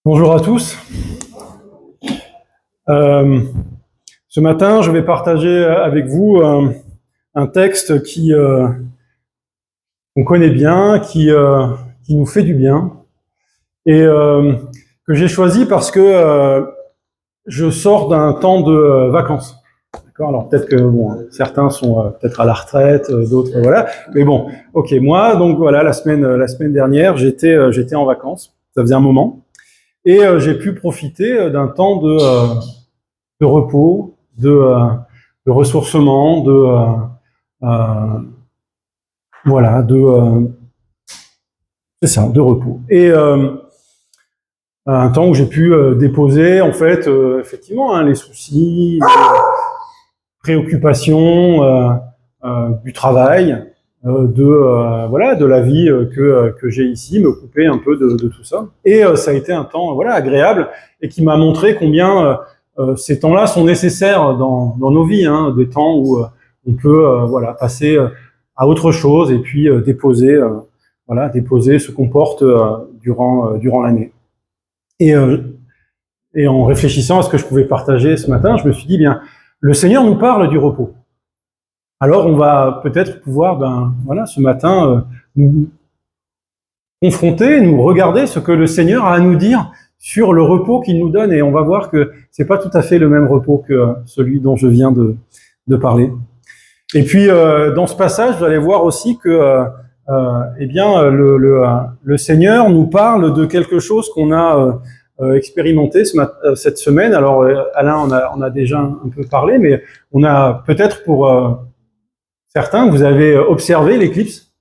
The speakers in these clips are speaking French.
Bonjour à tous. Ce matin, je vais partager avec vous un texte qu'on connaît bien, qui nous fait du bien, et que j'ai choisi parce que je sors d'un temps de vacances. D'accord. Alors peut-être que certains sont peut-être à la retraite, d'autres voilà. Mais bon, ok. Moi, donc voilà, la semaine dernière, j'étais en vacances. Ça faisait un moment. Et j'ai pu profiter d'un temps de repos, de ressourcement, voilà, c'est ça, de repos. Et un temps où j'ai pu déposer, en fait, effectivement, les soucis, les préoccupations du travail, voilà, de la vie que j'ai ici, m'occuper un peu de tout ça. Et ça a été un temps, voilà, agréable et qui m'a montré combien ces temps-là sont nécessaires dans nos vies, hein, des temps où on peut, voilà, passer à autre chose et puis déposer, déposer ce qu'on porte durant l'année. Et en réfléchissant à ce que je pouvais partager ce matin, je me suis dit, bien, le Seigneur nous parle du repos. Alors on va peut-être pouvoir, ce matin, nous confronter, nous regarder ce que le Seigneur a à nous dire sur le repos qu'il nous donne, et on va voir que c'est pas tout à fait le même repos que celui dont je viens de parler. Et puis dans ce passage, vous allez voir aussi que le Seigneur nous parle de quelque chose qu'on a expérimenté cette semaine. Alors Alain on a déjà un peu parlé, mais on a peut-être pour certains, vous avez observé l'éclipse,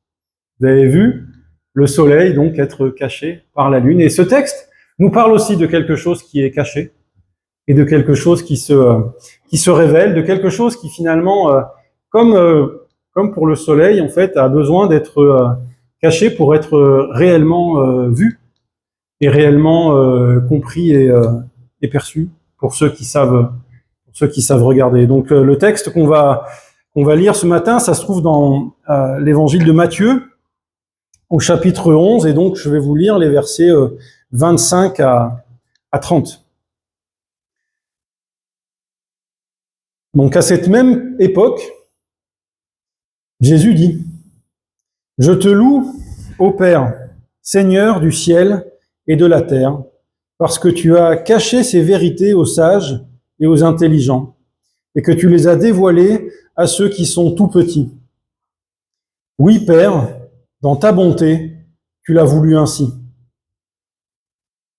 vous avez vu le soleil donc être caché par la lune. Et ce texte nous parle aussi de quelque chose qui est caché et de quelque chose qui se révèle, de quelque chose qui finalement, comme pour le soleil, en fait, a besoin d'être caché pour être réellement vu et réellement compris et perçu pour ceux qui savent regarder. Donc le texte qu'on va lire ce matin, ça se trouve dans l'évangile de Matthieu, au chapitre 11, et donc je vais vous lire les versets 25 à 30. Donc à cette même époque, Jésus dit, « Je te loue, ô Père, Seigneur du ciel et de la terre, parce que tu as caché ces vérités aux sages et aux intelligents, et que tu les as dévoilées à ceux qui sont tout petits. Oui, Père, dans ta bonté, tu l'as voulu ainsi.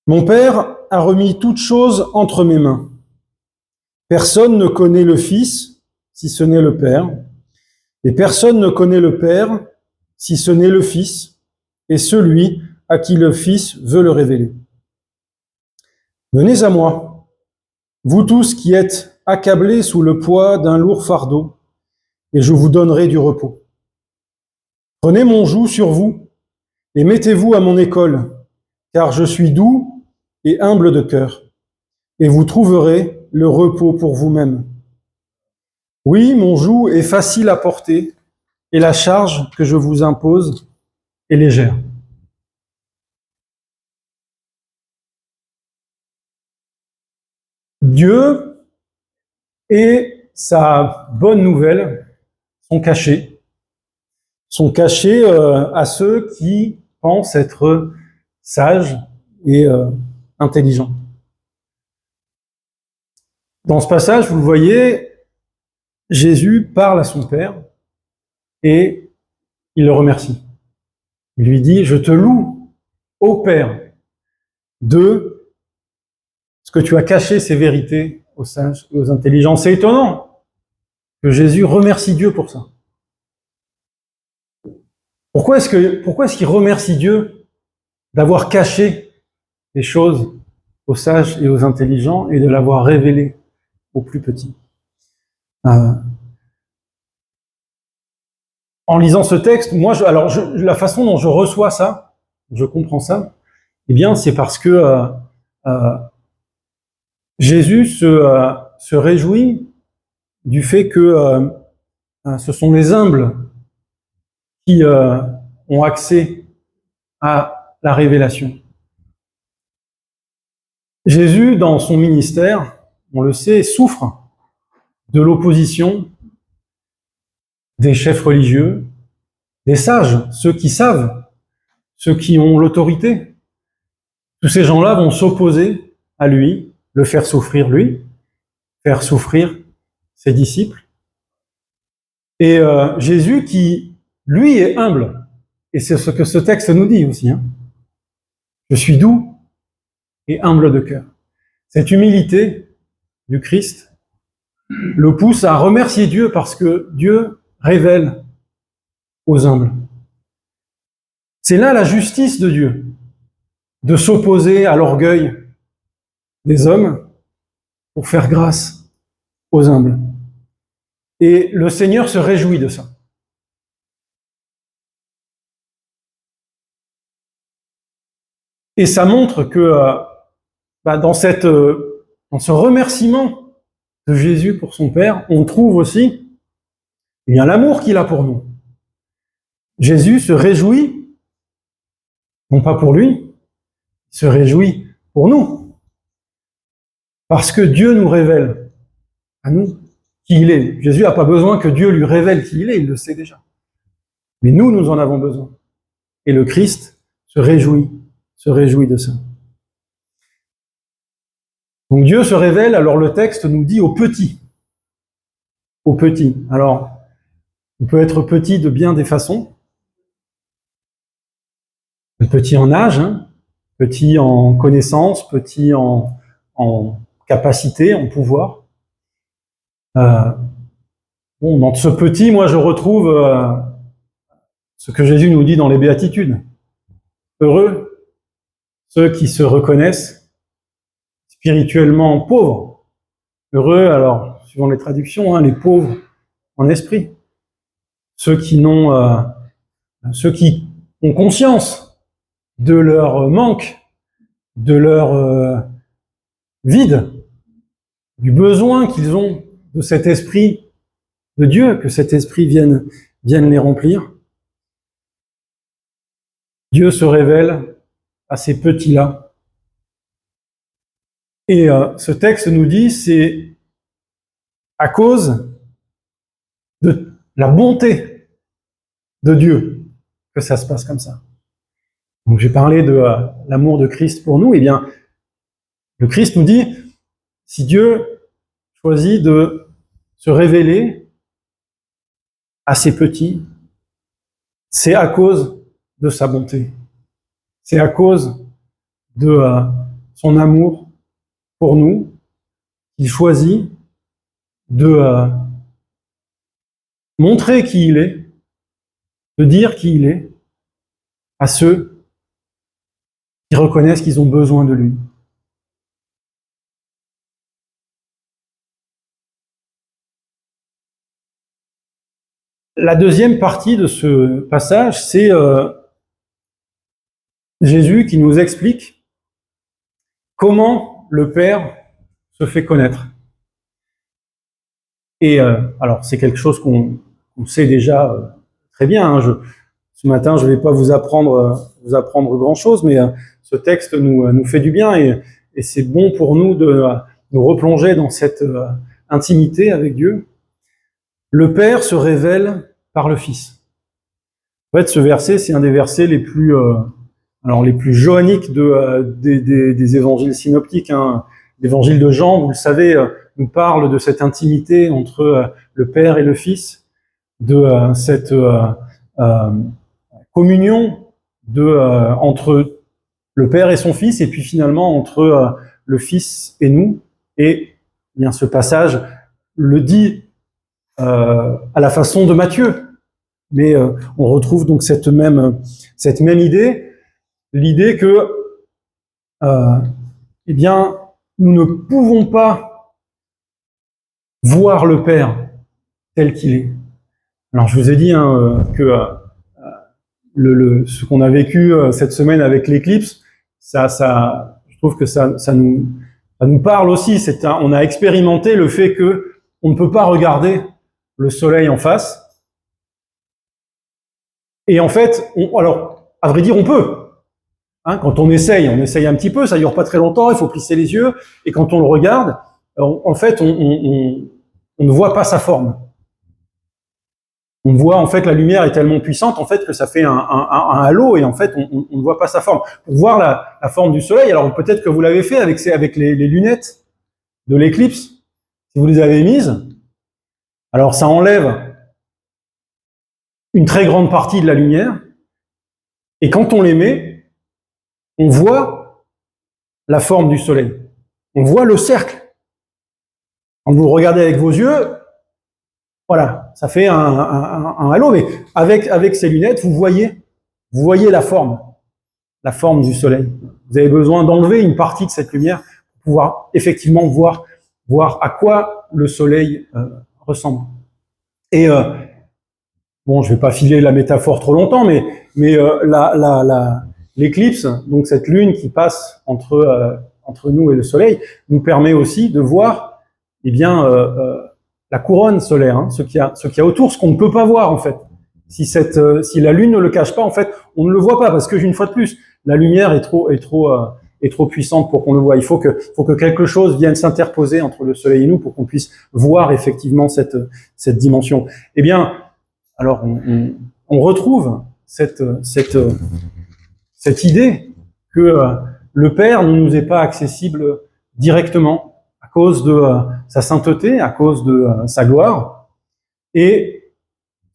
Mon Père a remis toutes choses entre mes mains. Personne ne connaît le Fils si ce n'est le Père, et personne ne connaît le Père si ce n'est le Fils, et celui à qui le Fils veut le révéler. Venez à moi, vous tous qui êtes accablés sous le poids d'un lourd fardeau, et je vous donnerai du repos. Prenez mon joug sur vous, et mettez-vous à mon école, car je suis doux et humble de cœur, et vous trouverez le repos pour vous-même. Oui, mon joug est facile à porter, et la charge que je vous impose est légère. Dieu et sa bonne nouvelle sont cachés à ceux qui pensent être sages et intelligents. Dans ce passage, vous le voyez, Jésus parle à son Père et il le remercie. Il lui dit, je te loue, ô Père, de ce que tu as caché ces vérités aux sages et aux intelligents. C'est étonnant que Jésus remercie Dieu pour ça. Pourquoi est-ce qu'il remercie Dieu d'avoir caché les choses aux sages et aux intelligents et de l'avoir révélé aux plus petits? En lisant ce texte, moi, la façon dont je reçois ça, je comprends ça, eh bien, c'est parce que Jésus se réjouit du fait que ce sont les humbles qui ont accès à la révélation. Jésus, dans son ministère, on le sait, souffre de l'opposition des chefs religieux, des sages, ceux qui savent, ceux qui ont l'autorité. Tous ces gens-là vont s'opposer à lui, le faire souffrir lui, faire souffrir ses disciples. Et Jésus qui, lui, est humble, et c'est ce que ce texte nous dit aussi, hein. Je suis doux et humble de cœur. Cette humilité du Christ le pousse à remercier Dieu parce que Dieu révèle aux humbles. C'est là la justice de Dieu, de s'opposer à l'orgueil des hommes pour faire grâce aux humbles. Et le Seigneur se réjouit de ça. Et ça montre que dans ce remerciement de Jésus pour son Père, on trouve aussi l'amour qu'il a pour nous. Jésus se réjouit, non pas pour lui, il se réjouit pour nous. Parce que Dieu nous révèle à nous qui il est. Jésus n'a pas besoin que Dieu lui révèle qui il est, il le sait déjà. Mais nous en avons besoin. Et le Christ se réjouit de ça. Donc Dieu se révèle, alors le texte nous dit aux petits. Aux petits. Alors, on peut être petit de bien des façons. Petit en âge, hein, petit en connaissance, petit en capacité, en pouvoir. Dans ce petit, moi je retrouve ce que Jésus nous dit dans les Béatitudes. Heureux ceux qui se reconnaissent spirituellement pauvres. Heureux, alors, suivant les traductions, hein, les pauvres en esprit. Ceux qui ont conscience de leur manque, de leur vide, du besoin qu'ils ont de cet esprit de Dieu, que cet esprit vienne les remplir. Dieu se révèle à ces petits-là. Et ce texte nous dit, c'est à cause de la bonté de Dieu que ça se passe comme ça. Donc j'ai parlé de l'amour de Christ pour nous. Eh bien, le Christ nous dit, si Dieu choisit de se révéler à ces petits, c'est à cause de sa bonté. C'est à cause de son amour pour nous qu'il choisit de montrer qui il est, de dire qui il est à ceux qui reconnaissent qu'ils ont besoin de lui. La deuxième partie de ce passage, c'est Jésus qui nous explique comment le Père se fait connaître. Et alors, c'est quelque chose qu'on sait déjà très bien. Hein. Ce matin, je ne vais pas vous apprendre grand-chose, mais ce texte nous fait du bien et c'est bon pour nous de nous replonger dans cette intimité avec Dieu. Le Père se révèle par le Fils. En fait, ce verset, c'est un des versets les plus johanniques des évangiles synoptiques. Hein. L'évangile de Jean, vous le savez, nous parle de cette intimité entre le Père et le Fils, de cette communion entre le Père et son Fils, et puis finalement entre le Fils et nous. Et bien, ce passage le dit à la façon de Matthieu. Mais on retrouve donc cette même idée, l'idée que nous ne pouvons pas voir le Père tel qu'il est. Alors je vous ai dit que ce qu'on a vécu cette semaine avec l'éclipse, je trouve que ça nous parle aussi. On a expérimenté le fait que on ne peut pas regarder le soleil en face. Et en fait, alors à vrai dire, on peut. Hein, quand on essaye un petit peu, ça dure pas très longtemps, il faut plisser les yeux, et quand on le regarde, en fait, on ne voit pas sa forme. On voit, en fait, la lumière est tellement puissante, en fait, que ça fait un halo, et en fait, on ne voit pas sa forme. Pour voir la forme du soleil, alors peut-être que vous l'avez fait avec les lunettes de l'éclipse, si vous les avez mises, alors ça enlève une très grande partie de la lumière, et quand on les met, on voit la forme du soleil. On voit le cercle. Quand vous le regardez avec vos yeux, voilà, ça fait un halo, mais avec ces lunettes, vous voyez la forme du soleil. Vous avez besoin d'enlever une partie de cette lumière pour pouvoir effectivement voir à quoi le soleil ressemble. Et bon, je vais pas filer la métaphore trop longtemps, mais l'éclipse, donc cette lune qui passe entre nous et le soleil, nous permet aussi de voir, eh bien, la couronne solaire, hein, ce qu'il y a autour, ce qu'on ne peut pas voir en fait. Si la lune ne le cache pas, en fait, on ne le voit pas parce que une fois de plus, la lumière est trop puissante pour qu'on le voie. Il faut que quelque chose vienne s'interposer entre le soleil et nous pour qu'on puisse voir effectivement cette dimension. Eh bien, alors on retrouve cette idée que le Père ne nous est pas accessible directement à cause de sa sainteté, à cause de sa gloire. Et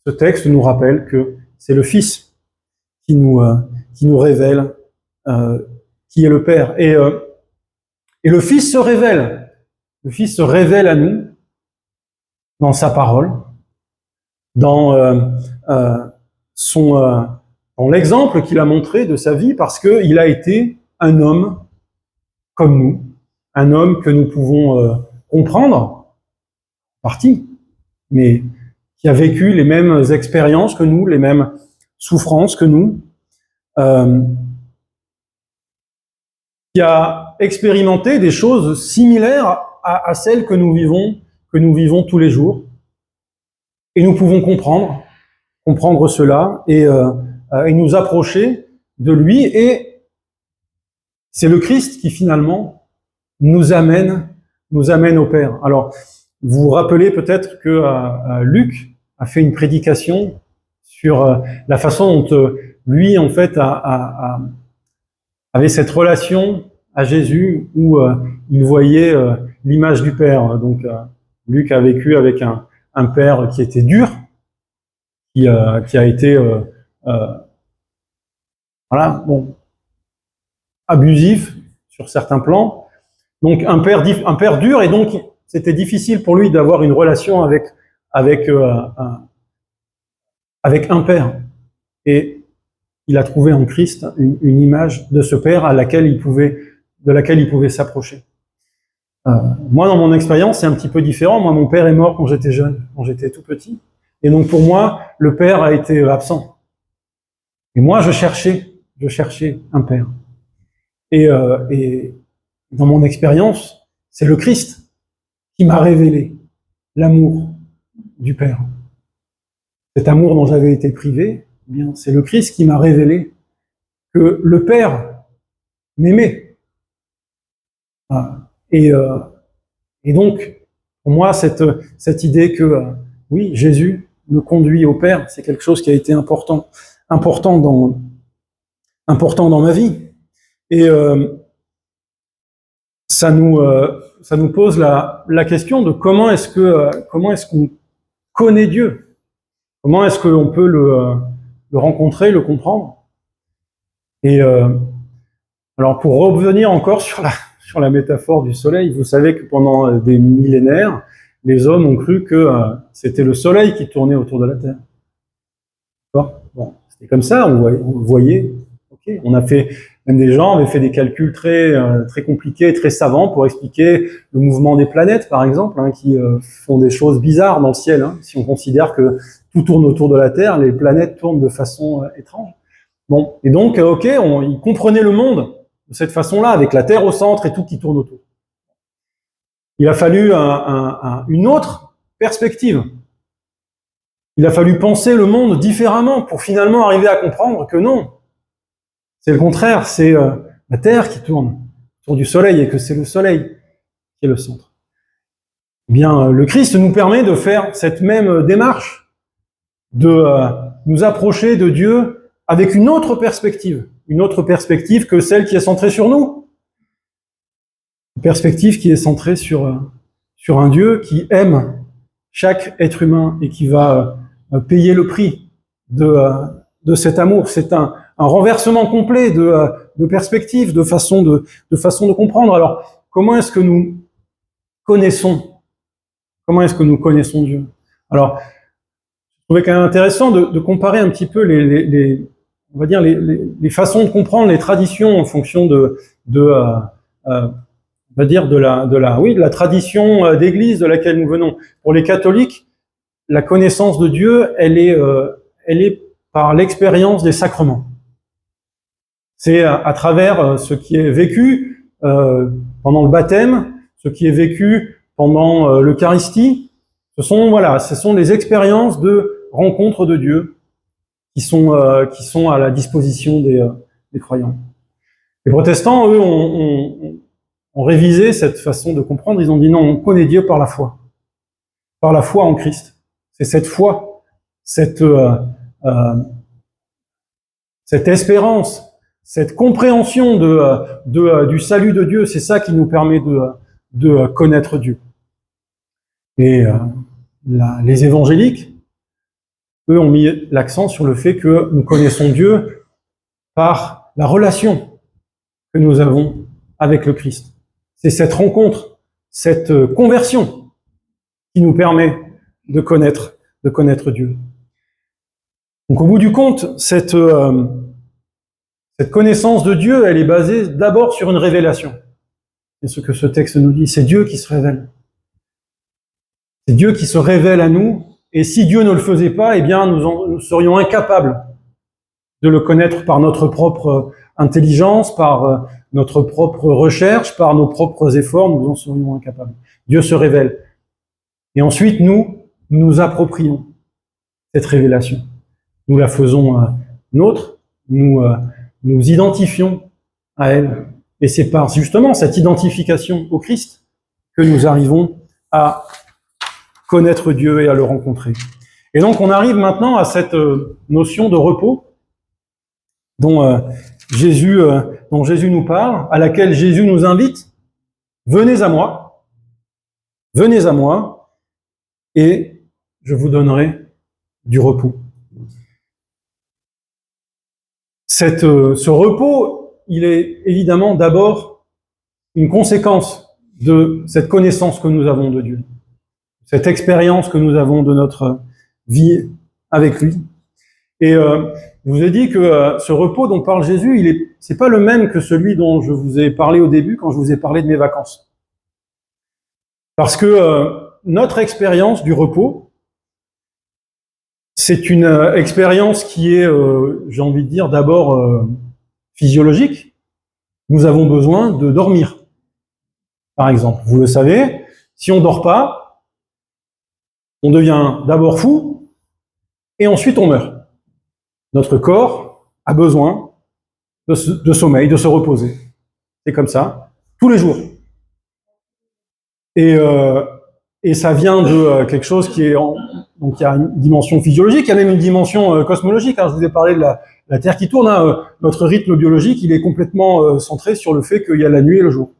ce texte nous rappelle que c'est le Fils qui nous révèle qui est le Père. Et le Fils se révèle. Le Fils se révèle à nous dans sa parole, dans dans l'exemple qu'il a montré de sa vie, parce qu'il a été un homme comme nous, un homme que nous pouvons comprendre, en partie, mais qui a vécu les mêmes expériences que nous, les mêmes souffrances que nous, qui a expérimenté des choses similaires à celles que nous vivons tous les jours. Et nous pouvons comprendre cela et nous approcher de lui. Et c'est le Christ qui finalement nous amène au Père. Alors, vous vous rappelez peut-être que Luc a fait une prédication sur la façon dont lui, en fait, avait cette relation à Jésus où il voyait l'image du Père. Donc, Luc a vécu avec un père qui était dur, qui a été voilà, bon, abusif sur certains plans. Donc un père dur, et donc c'était difficile pour lui d'avoir une relation avec un père. Et il a trouvé en Christ une image de ce père de laquelle il pouvait s'approcher. Moi, dans mon expérience, c'est un petit peu différent. Moi, mon père est mort quand j'étais jeune, quand j'étais tout petit. Et donc, pour moi, le père a été absent. Et moi, je cherchais un père. Et dans mon expérience, c'est le Christ qui m'a révélé l'amour du Père. Cet amour dont j'avais été privé, eh bien, c'est le Christ qui m'a révélé que le Père m'aimait. Et donc, pour moi, cette idée que, oui, Jésus me conduit au Père, c'est quelque chose qui a été important dans ma vie. Et ça nous pose la question de comment est-ce qu'on connaît Dieu, comment est-ce qu'on peut le rencontrer, le comprendre. Et alors pour revenir encore sur la métaphore du soleil, vous savez que pendant des millénaires, les hommes ont cru que c'était le soleil qui tournait autour de la Terre. Bon, c'était comme ça, on voyait. Okay. Même des gens avaient fait des calculs très compliqués, très savants pour expliquer le mouvement des planètes, par exemple, hein, qui font des choses bizarres dans le ciel. Hein, si on considère que tout tourne autour de la Terre, les planètes tournent de façon étrange. Bon, et donc, ils comprenaient le monde de cette façon-là, avec la Terre au centre et tout qui tourne autour. Il a fallu une autre perspective. Il a fallu penser le monde différemment pour finalement arriver à comprendre que non, C'est le contraire, c'est la Terre qui tourne autour du Soleil et que c'est le Soleil qui est le centre. Eh bien, le Christ nous permet de faire cette même démarche, de nous approcher de Dieu avec une autre perspective que celle qui est centrée sur nous, une perspective qui est centrée sur un Dieu qui aime chaque être humain et qui va payer le prix de cet amour. C'est un renversement complet de perspective, de façon de comprendre. Alors, comment est-ce que nous connaissons Dieu? Alors, je trouvais quand même intéressant de comparer un petit peu on va dire les façons de comprendre les traditions en fonction on va dire de la tradition d'église de laquelle nous venons. Pour les catholiques, la connaissance de Dieu, elle est par l'expérience des sacrements. C'est à travers ce qui est vécu pendant le baptême, ce qui est vécu pendant l'Eucharistie. Ce sont les expériences de rencontre de Dieu qui sont à la disposition des croyants. Les protestants, eux, ont révisé cette façon de comprendre. Ils ont dit non, on connaît Dieu par la foi en Christ. C'est cette foi, cette espérance, cette compréhension du salut de Dieu, c'est ça qui nous permet de connaître Dieu. Et les évangéliques, eux, ont mis l'accent sur le fait que nous connaissons Dieu par la relation que nous avons avec le Christ. C'est cette rencontre, cette conversion qui nous permet de connaître Dieu. Donc au bout du compte, cette connaissance de Dieu, elle est basée d'abord sur une révélation. C'est ce que ce texte nous dit, c'est Dieu qui se révèle. C'est Dieu qui se révèle à nous, et si Dieu ne le faisait pas, eh bien nous serions incapables de le connaître par notre propre intelligence, par notre propre recherche, par nos propres efforts, nous en serions incapables. Dieu se révèle. Et ensuite, nous approprions cette révélation. Nous la faisons nôtre, nous identifions à elle. Et c'est par justement cette identification au Christ que nous arrivons à connaître Dieu et à le rencontrer. Et donc on arrive maintenant à cette notion de repos dont Jésus nous parle, à laquelle Jésus nous invite. Venez à moi, et je vous donnerai du repos. Ce repos, il est évidemment d'abord une conséquence de cette connaissance que nous avons de Dieu, cette expérience que nous avons de notre vie avec lui. Et je vous ai dit que ce repos dont parle Jésus, c'est pas le même que celui dont je vous ai parlé au début quand je vous ai parlé de mes vacances. Parce que notre expérience du repos, c'est une expérience qui est, j'ai envie de dire, d'abord physiologique. Nous avons besoin de dormir. Par exemple, vous le savez, si on ne dort pas, on devient d'abord fou et ensuite on meurt. Notre corps a besoin de sommeil, de se reposer. C'est comme ça, tous les jours. Et ça vient de quelque chose qui est... Donc il y a une dimension physiologique, il y a même une dimension cosmologique. Hein. Je vous ai parlé de la Terre qui tourne. Hein. Notre rythme biologique, il est complètement centré sur le fait qu'il y a la nuit et le jour.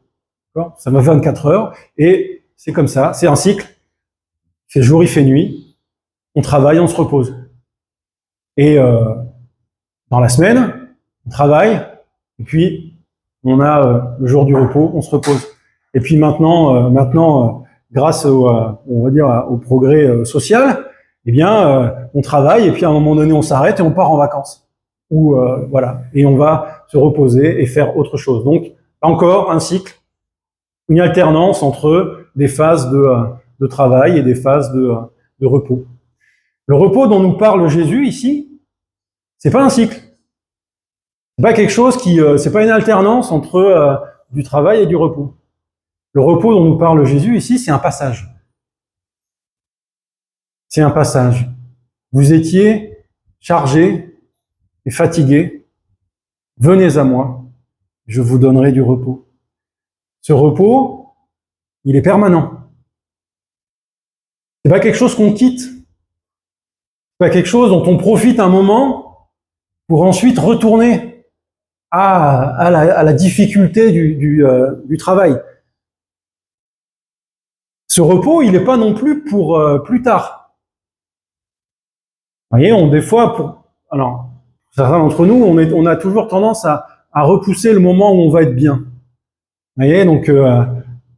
Ça va 24 heures, et c'est comme ça, c'est un cycle. Il fait jour, il fait nuit, on travaille, on se repose. Et dans la semaine, on travaille, et puis on a le jour du repos, on se repose. Et puis maintenant, grâce on va dire au progrès social, eh bien, on travaille, et puis à un moment donné, on s'arrête et on part en vacances. Ou voilà, et on va se reposer et faire autre chose. Donc, encore un cycle, une alternance entre des phases de travail et des phases de repos. Le repos dont nous parle Jésus ici, c'est pas un cycle. C'est pas quelque chose c'est pas une alternance entre du travail et du repos. Le repos dont nous parle Jésus ici, c'est un passage. C'est un passage. Vous étiez chargé et fatigué, venez à moi, je vous donnerai du repos. Ce repos, il est permanent. C'est pas quelque chose qu'on quitte. C'est pas quelque chose dont on profite un moment pour ensuite retourner à la difficulté du travail. Ce repos, il n'est pas non plus pour plus tard. Vous voyez, des fois, alors, certains d'entre nous, on a toujours tendance à repousser le moment où on va être bien. Vous voyez, donc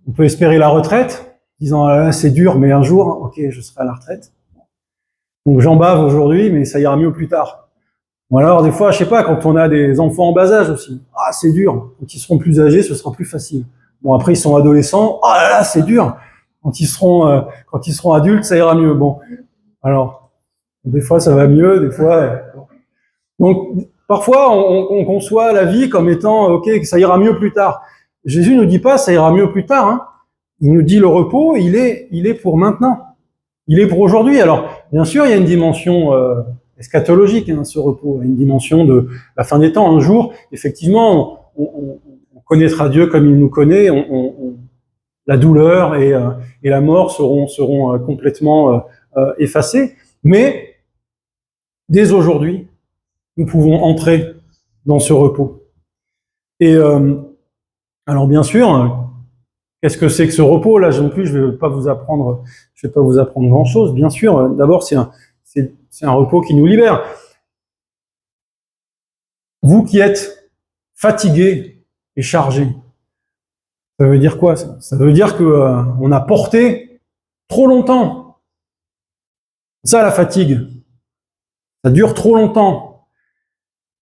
on peut espérer la retraite, disant ah, c'est dur, mais un jour, ok, je serai à la retraite. Donc j'en bave aujourd'hui, mais ça ira mieux plus tard. Ou alors des fois, je sais pas, quand on a des enfants en bas âge aussi, ah c'est dur. Quand ils seront plus âgés, ce sera plus facile. Bon après ils sont adolescents, ah là là c'est dur. Quand ils seront adultes, ça ira mieux. Bon, alors des fois ça va mieux, des fois. Donc parfois on conçoit la vie comme étant ok, ça ira mieux plus tard. Jésus nous dit pas ça ira mieux plus tard. Hein. Il nous dit le repos, il est pour maintenant. Il est pour aujourd'hui. Alors, bien sûr, il y a une dimension eschatologique, hein, ce repos, une dimension de la fin des temps. Un jour, effectivement, on connaîtra Dieu comme il nous connaît. La douleur et la mort seront complètement effacées. Mais dès aujourd'hui, nous pouvons entrer dans ce repos. Et alors, bien sûr. Qu'est-ce que c'est que ce repos? Là, non plus, je vais pas vous apprendre grand-chose. Bien sûr, d'abord, c'est un repos qui nous libère. Vous qui êtes fatigués et chargés, ça veut dire quoi ça? Ça veut dire que on a porté trop longtemps. Ça, la fatigue, ça dure trop longtemps.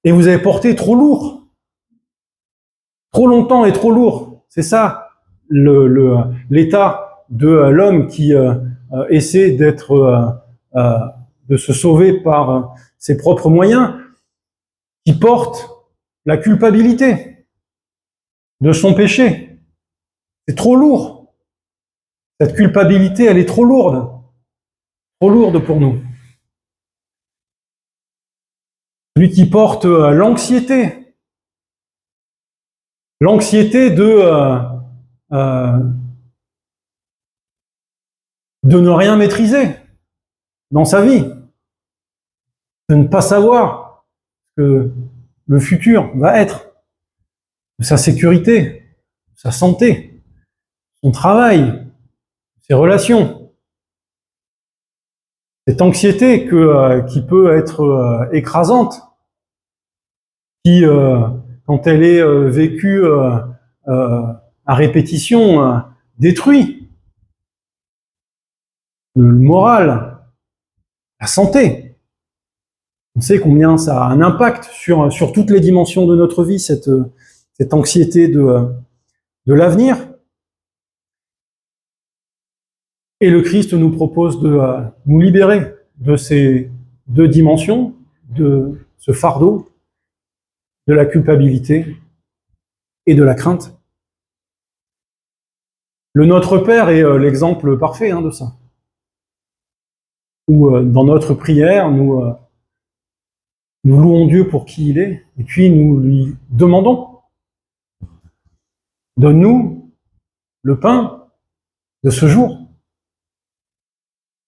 Et vous avez porté trop lourd, trop longtemps et trop lourd. C'est ça. L'état de l'homme qui essaie de se sauver par ses propres moyens, qui porte la culpabilité de son péché. C'est trop lourd. Cette culpabilité, elle est trop lourde pour nous. Celui qui porte l'anxiété de ne rien maîtriser dans sa vie, de ne pas savoir que le futur va être, de sa sécurité, de sa santé, son travail, ses relations. Cette anxiété qui peut être écrasante, qui, quand elle est vécue à répétition, détruit le moral, la santé. On sait combien ça a un impact sur toutes les dimensions de notre vie, cette anxiété de l'avenir. Et le Christ nous propose de nous libérer de ces deux dimensions, de ce fardeau, de la culpabilité et de la crainte. Le Notre Père est l'exemple parfait de ça. Où dans notre prière, nous louons Dieu pour qui il est, et puis nous lui demandons, donne-nous le pain de ce jour.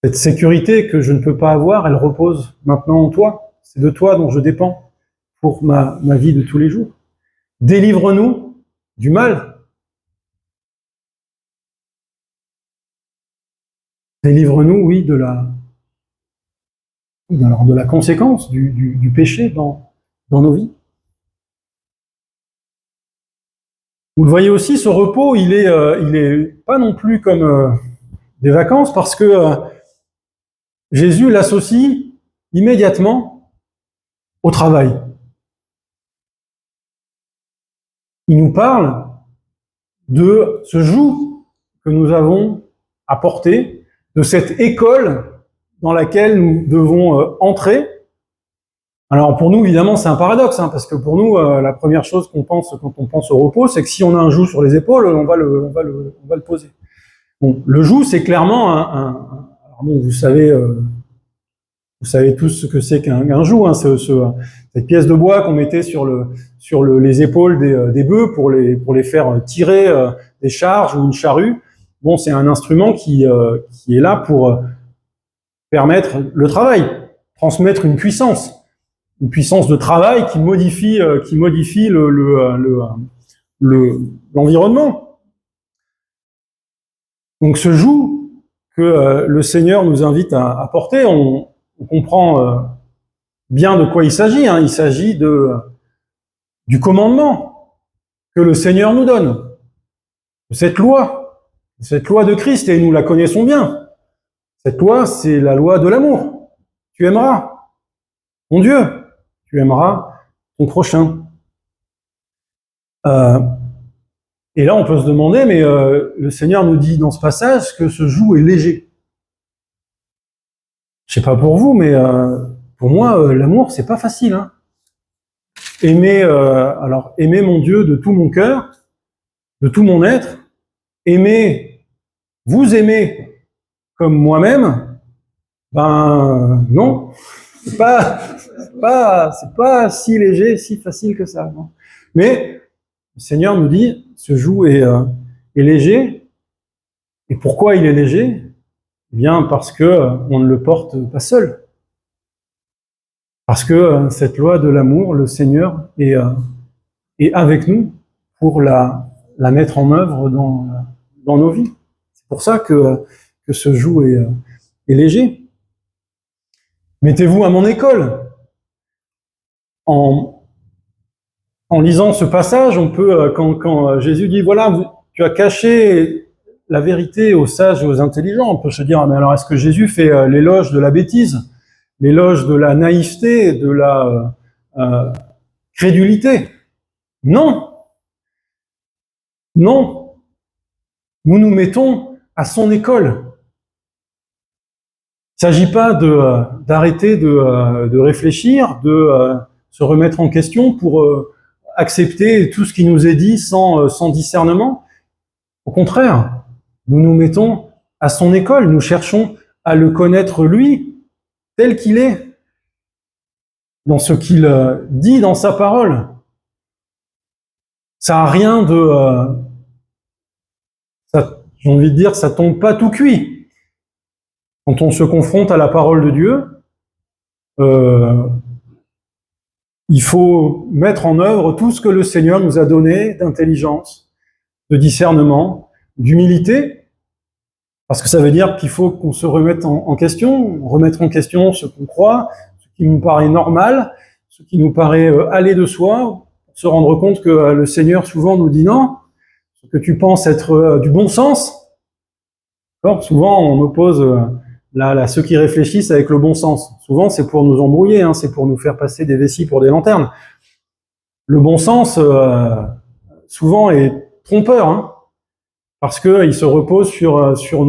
Cette sécurité que je ne peux pas avoir, elle repose maintenant en toi. C'est de toi dont je dépends pour ma vie de tous les jours. Délivre-nous du mal. Délivre-nous, oui, de la conséquence du péché dans nos vies. Vous le voyez aussi, ce repos, il est pas non plus comme des vacances, parce que Jésus l'associe immédiatement au travail. Il nous parle de ce joug que nous avons à porter, de cette école dans laquelle nous devons entrer. Alors pour nous, évidemment, c'est un paradoxe, parce que pour nous, la première chose qu'on pense quand on pense au repos, c'est que si on a un joug sur les épaules, on va le poser. Bon, le joug, c'est clairement alors bon, vous savez Vous savez tous ce que c'est qu'un joug, hein, cette pièce de bois qu'on mettait sur les épaules des bœufs pour les faire tirer des charges ou une charrue. Bon, c'est un instrument qui est là pour permettre le travail, transmettre une puissance de travail qui modifie l'environnement. Donc ce joug que le Seigneur nous invite à porter, on comprend bien de quoi il s'agit. Hein. Il s'agit du commandement que le Seigneur nous donne, de cette loi de Christ, et nous la connaissons bien. Cette loi, c'est la loi de l'amour. Tu aimeras ton Dieu, tu aimeras ton prochain. Et là, on peut se demander, mais le Seigneur nous dit dans ce passage que ce joug est léger. Je sais pas pour vous, mais pour moi, l'amour, c'est pas facile. Hein. Aimer mon Dieu de tout mon cœur, de tout mon être, vous aimer comme moi-même, ben non, c'est pas si léger, si facile que ça. Non. Mais le Seigneur nous dit, ce joug est léger. Et pourquoi il est léger? Eh bien, parce que on ne le porte pas seul. Parce que cette loi de l'amour, le Seigneur est avec nous pour la mettre en œuvre dans nos vies. C'est pour ça que ce joug est léger. Mettez-vous à mon école. En lisant ce passage, on peut, quand Jésus dit, voilà, tu as caché la vérité aux sages et aux intelligents, on peut se dire, mais alors est-ce que Jésus fait l'éloge de la bêtise, l'éloge de la naïveté, de la crédulité? Non. Non. Nous nous mettons à son école. Il ne s'agit pas d'arrêter de réfléchir, de se remettre en question pour accepter tout ce qui nous est dit sans discernement. Au contraire, nous nous mettons à son école, nous cherchons à le connaître lui, tel qu'il est, dans ce qu'il dit dans sa parole. Ça n'a rien de... j'ai envie de dire, ça tombe pas tout cuit. Quand on se confronte à la parole de Dieu, il faut mettre en œuvre tout ce que le Seigneur nous a donné d'intelligence, de discernement, d'humilité, parce que ça veut dire qu'il faut qu'on se remette en question, remettre en question ce qu'on croit, ce qui nous paraît normal, ce qui nous paraît aller de soi, pour se rendre compte que le Seigneur souvent nous dit non, ce que tu penses être du bon sens. Alors, souvent on oppose ceux qui réfléchissent avec le bon sens. Souvent c'est pour nous embrouiller, hein, c'est pour nous faire passer des vessies pour des lanternes. Le bon sens souvent est trompeur, hein, parce qu'il se repose sur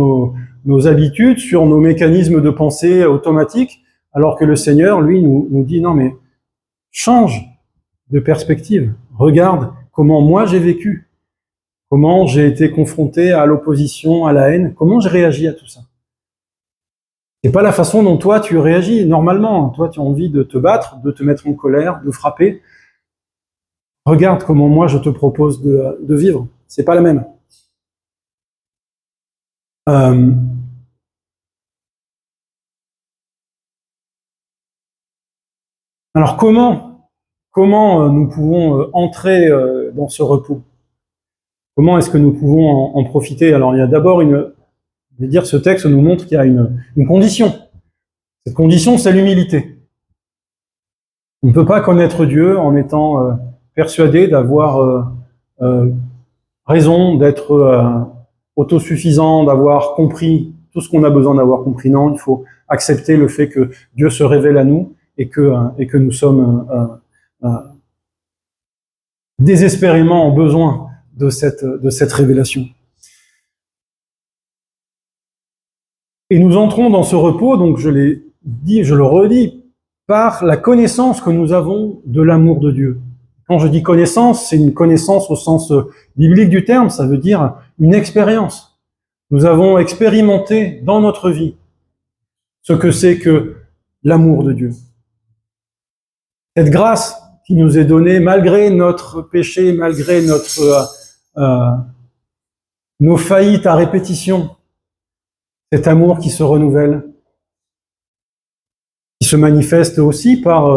nos habitudes, sur nos mécanismes de pensée automatiques, alors que le Seigneur, lui, nous dit non mais change de perspective, regarde comment moi j'ai vécu, comment j'ai été confronté à l'opposition, à la haine, comment j'ai réagi à tout ça. C'est pas la façon dont toi tu réagis normalement. Toi tu as envie de te battre, de te mettre en colère, de frapper. Regarde comment moi je te propose de vivre. C'est pas la même. Alors comment nous pouvons entrer dans ce repos? Comment est-ce que nous pouvons en profiter? Alors il y a d'abord je vais dire, ce texte nous montre qu'il y a une condition. Cette condition, c'est l'humilité. On ne peut pas connaître Dieu en étant persuadé d'avoir raison, d'être autosuffisant, d'avoir compris tout ce qu'on a besoin d'avoir compris. Non, il faut accepter le fait que Dieu se révèle à nous et que nous sommes désespérément en besoin de cette révélation. Et nous entrons dans ce repos, donc je l'ai dit, je le redis, par la connaissance que nous avons de l'amour de Dieu. Quand je dis connaissance, c'est une connaissance au sens biblique du terme, ça veut dire une expérience. Nous avons expérimenté dans notre vie ce que c'est que l'amour de Dieu. Cette grâce qui nous est donnée malgré notre péché, malgré nos faillites à répétition, cet amour qui se renouvelle, qui se manifeste aussi par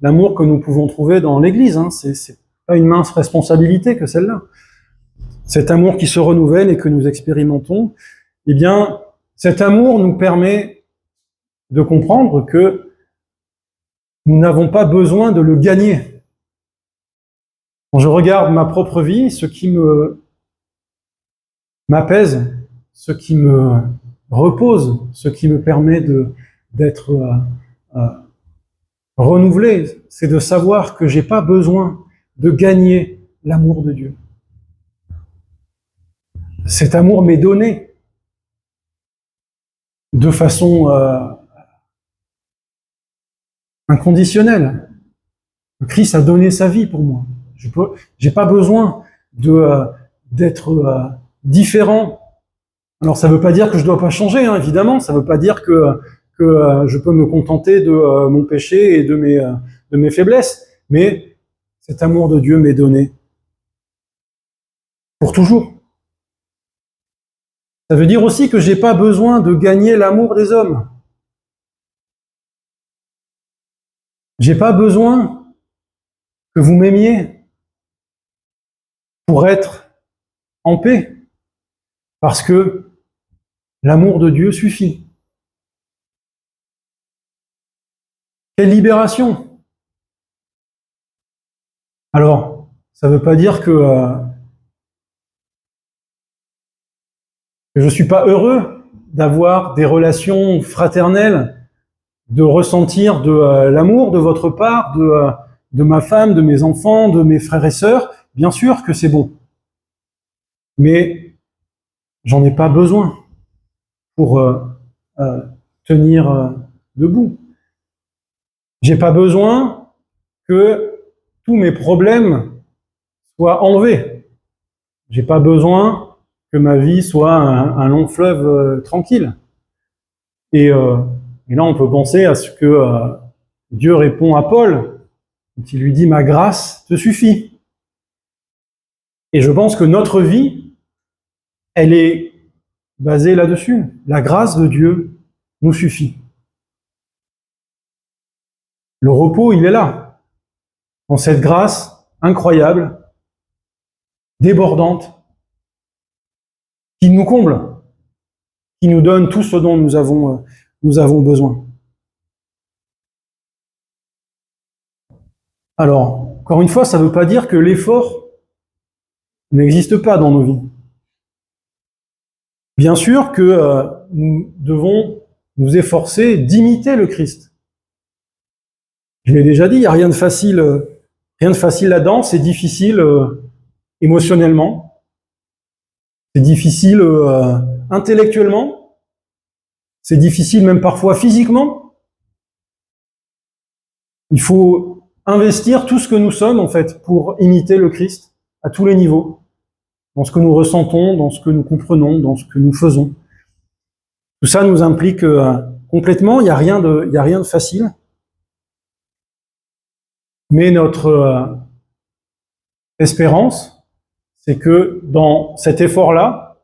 l'amour que nous pouvons trouver dans l'Église. Hein. C'est pas une mince responsabilité que celle-là. Cet amour qui se renouvelle et que nous expérimentons, eh bien, cet amour nous permet de comprendre que nous n'avons pas besoin de le gagner. Quand je regarde ma propre vie, ce qui m'apaise, ce qui me repose, ce qui me permet d'être renouvelé, c'est de savoir que j'ai pas besoin de gagner l'amour de Dieu. Cet amour m'est donné de façon inconditionnelle. Le Christ a donné sa vie pour moi. J'ai pas besoin d'être différent. Alors ça veut pas dire que je dois pas changer, hein, évidemment. Ça veut pas dire que je peux me contenter de mon péché et de mes faiblesses. Mais cet amour de Dieu m'est donné pour toujours. Ça veut dire aussi que j'ai pas besoin de gagner l'amour des hommes. J'ai pas besoin que vous m'aimiez pour être en paix. Parce que l'amour de Dieu suffit. Quelle libération! Alors, ça ne veut pas dire que je ne suis pas heureux d'avoir des relations fraternelles, de ressentir de l'amour de votre part, de ma femme, de mes enfants, de mes frères et sœurs. Bien sûr que c'est bon. Mais j'en ai pas besoin pour tenir debout. J'ai pas besoin que tous mes problèmes soient enlevés. J'ai pas besoin que ma vie soit un long fleuve tranquille. Et là, on peut penser à ce que Dieu répond à Paul, quand il lui dit « Ma grâce te suffit ». Et je pense que notre vie, elle est basée là-dessus. La grâce de Dieu nous suffit. Le repos, il est là, dans cette grâce incroyable, débordante, qui nous comble, qui nous donne tout ce dont nous avons besoin. Alors, encore une fois, ça ne veut pas dire que l'effort n'existe pas dans nos vies. Bien sûr que nous devons nous efforcer d'imiter le Christ. Je l'ai déjà dit, il n'y a rien de facile là-dedans, c'est difficile émotionnellement, c'est difficile intellectuellement, c'est difficile même parfois physiquement. Il faut investir tout ce que nous sommes, en fait, pour imiter le Christ à tous les niveaux, dans ce que nous ressentons, dans ce que nous comprenons, dans ce que nous faisons. Tout ça nous implique complètement, il n'y a rien de facile. Mais notre espérance, c'est que dans cet effort-là,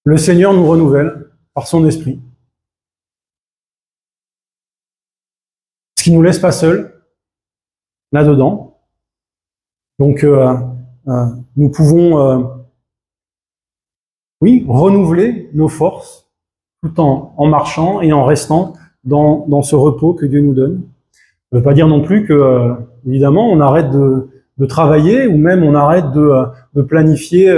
le Seigneur nous renouvelle par son esprit. Ce qui ne nous laisse pas seuls là-dedans. Donc, nous pouvons, renouveler nos forces tout en marchant et en restant dans ce repos que Dieu nous donne. Ça ne veut pas dire non plus que, évidemment, on arrête de travailler ou même on arrête de planifier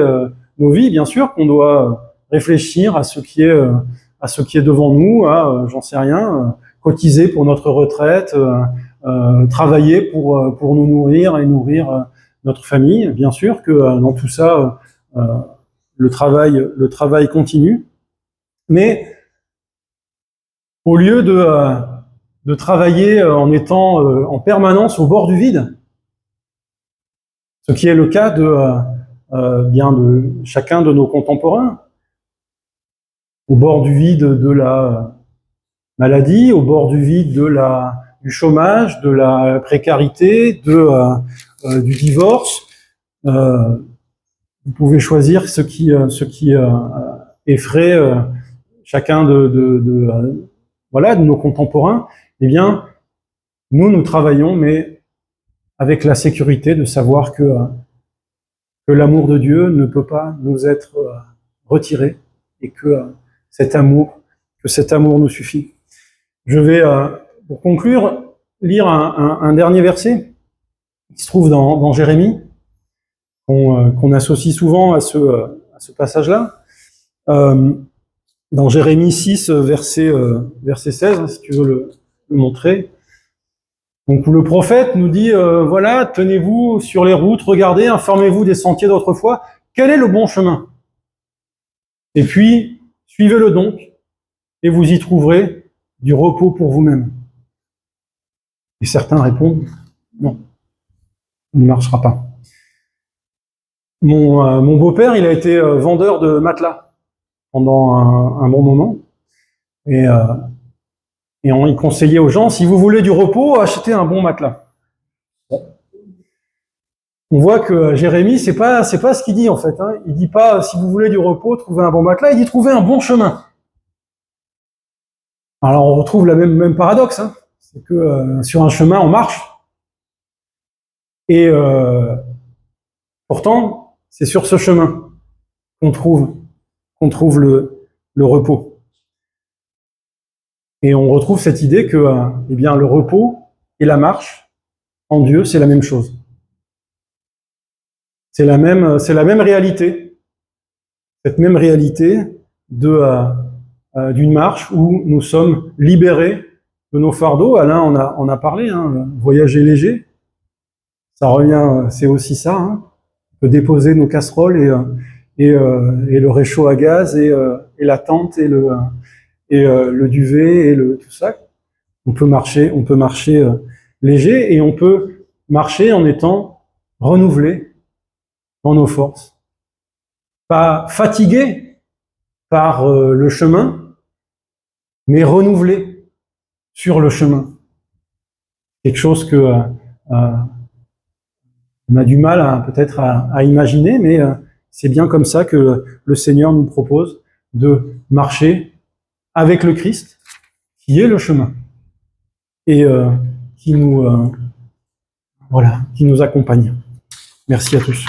nos vies. Bien sûr qu'on doit réfléchir à ce qui est devant nous, j'en sais rien, cotiser pour notre retraite, travailler pour nous nourrir et nourrir notre famille. Bien sûr que dans tout ça, le travail continue. Mais au lieu de travailler en étant en permanence au bord du vide, ce qui est le cas de chacun de nos contemporains, au bord du vide de maladie, au bord du vide du chômage, de la précarité, du divorce. Vous pouvez choisir ce qui effraie chacun de nos contemporains. Eh bien, nous travaillons, mais avec la sécurité de savoir que l'amour de Dieu ne peut pas nous être retiré et que cet amour nous suffit. Je vais, pour conclure, lire un dernier verset qui se trouve dans Jérémie, qu'on associe souvent à ce passage-là. Dans Jérémie 6, verset 16, si tu veux le montrer. Donc, où le prophète nous dit, voilà, tenez-vous sur les routes, regardez, informez-vous des sentiers d'autrefois, quel est le bon chemin? Et puis, suivez-le donc, et vous y trouverez du repos pour vous-même. Et certains répondent, non, il ne marchera pas. Mon beau-père, il a été vendeur de matelas pendant un bon moment, et il conseillait aux gens, si vous voulez du repos, achetez un bon matelas. Bon. On voit que Jérémie, c'est pas ce qu'il dit en fait. Hein. Il dit pas, si vous voulez du repos, trouvez un bon matelas, il dit trouvez un bon chemin. Alors on retrouve la même paradoxe, hein. C'est que sur un chemin, on marche, et pourtant, c'est sur ce chemin qu'on trouve le repos. Et on retrouve cette idée que eh bien, le repos et la marche en Dieu, c'est la même chose. C'est la même réalité. Cette même réalité d'une marche où nous sommes libérés de nos fardeaux. Alain on a parlé, hein, voyager léger. Ça revient, c'est aussi ça. Hein. On peut déposer nos casseroles et le réchaud à gaz et la tente et le duvet et tout ça. On peut marcher léger et on peut marcher en étant renouvelé dans nos forces. Pas fatigué par le chemin, mais renouvelé sur le chemin. Quelque chose que on a du mal peut-être à imaginer, mais c'est bien comme ça que le Seigneur nous propose de marcher avec le Christ, qui est le chemin, et qui nous accompagne. Merci à tous.